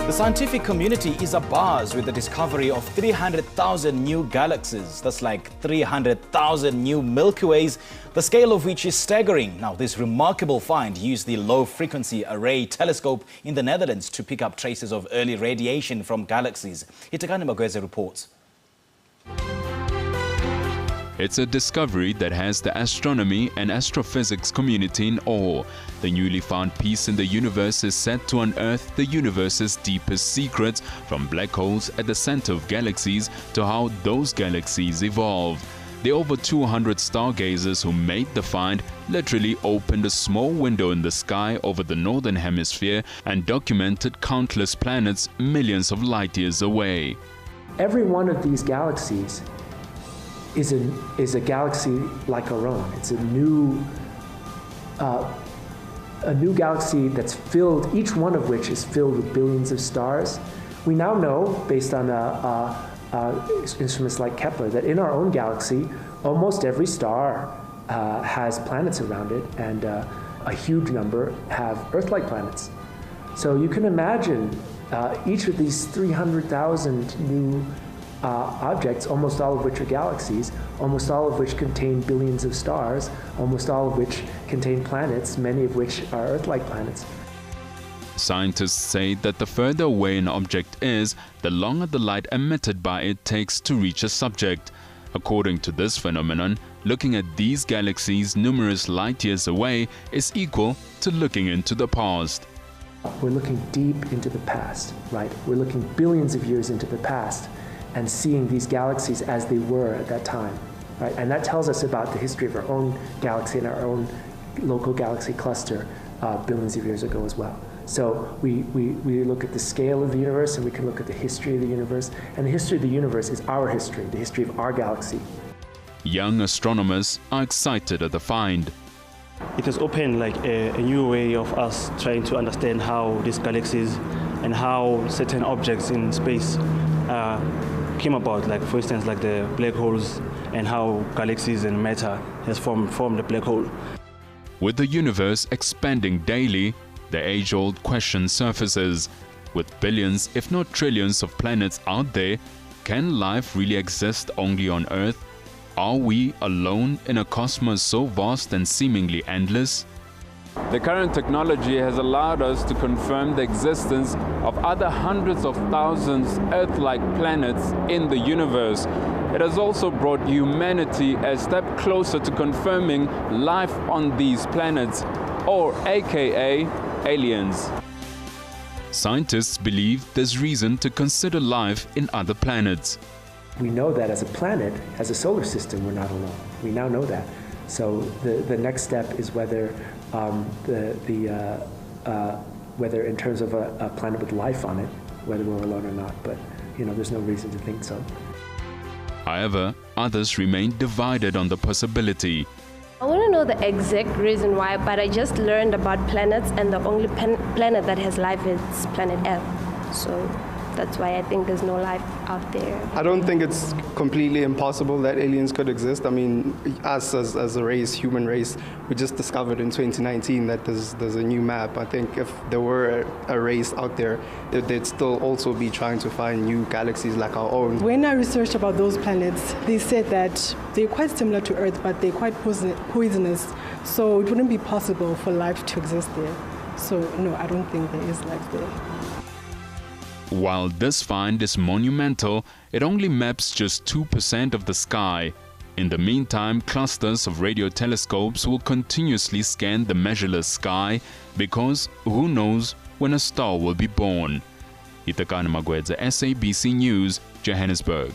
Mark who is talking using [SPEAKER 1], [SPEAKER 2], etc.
[SPEAKER 1] The scientific community is abuzz with the discovery of 300,000 new galaxies. That's like 300,000 new Milky Ways, the scale of which is staggering. Now, this remarkable find used the low-frequency array telescope in the Netherlands to pick up traces of early radiation from galaxies. Itakani Magweze reports.
[SPEAKER 2] It's a discovery that has the astronomy and astrophysics community in awe. The newly found piece in the universe is set to unearth the universe's deepest secrets, from black holes at the center of galaxies to how those galaxies evolved. The over 200 stargazers who made the find literally opened a small window in the sky over the northern hemisphere and documented countless planets millions of light years away.
[SPEAKER 3] Every one of these galaxies is a galaxy like our own. It's a new galaxy that's filled, each one of which is filled with billions of stars. We now know, based on instruments like Kepler, that in our own galaxy, almost every star has planets around it, and a huge number have Earth-like planets. So you can imagine each of these 300,000 new objects, almost all of which are galaxies, almost all of which contain billions of stars, almost all of which contain planets, many of which are Earth-like planets.
[SPEAKER 2] Scientists say that the further away an object is, the longer the light emitted by it takes to reach a subject. According to this phenomenon, looking at these galaxies numerous light years away is equal to looking into the past.
[SPEAKER 3] We're looking deep into the past, right? We're looking billions of years into the past and seeing these galaxies as they were at that time, right? And that tells us about the history of our own galaxy and our own local galaxy cluster billions of years ago as well. So we look at the scale of the universe, and we can look at the history of the universe. And the history of the universe is our history, the history of our galaxy.
[SPEAKER 2] Young astronomers are excited at the find.
[SPEAKER 4] It has opened like a new way of us trying to understand how these galaxies and how certain objects in space came about, like for instance like the black holes, and how galaxies and matter has formed the black hole.
[SPEAKER 2] With the universe expanding daily, the age-old question surfaces. With billions, if not trillions of planets out there, can life really exist only on Earth? Are we alone in a cosmos so vast and seemingly endless?
[SPEAKER 5] The current technology has allowed us to confirm the existence of other hundreds of thousands Earth-like planets in the universe. It has also brought humanity a step closer to confirming life on these planets, or aka aliens.
[SPEAKER 2] Scientists believe there's reason to consider life in other planets.
[SPEAKER 3] We know that as a planet, as a solar system, we're not alone. We now know that. So the next step is whether whether in terms of a planet with life on it, whether we're alone or not. But there's no reason to think so.
[SPEAKER 2] However, others remain divided on the possibility.
[SPEAKER 6] I want to know the exact reason why, but I just learned about planets, and the only planet that has life is planet Earth. So that's why I think there's no life out there.
[SPEAKER 7] I don't think it's completely impossible that aliens could exist. I mean, us as a race, human race, we just discovered in 2019 that there's a new map. I think if there were a race out there, they'd still also be trying to find new galaxies like our own.
[SPEAKER 8] When I researched about those planets, they said that they're quite similar to Earth, but they're quite poisonous. So it wouldn't be possible for life to exist there. So no, I don't think there is life there.
[SPEAKER 2] While this find is monumental, it only maps just 2% of the sky. In the meantime, clusters of radio telescopes will continuously scan the measureless sky, because who knows when a star will be born. Itakani Magweze, SABC News, Johannesburg.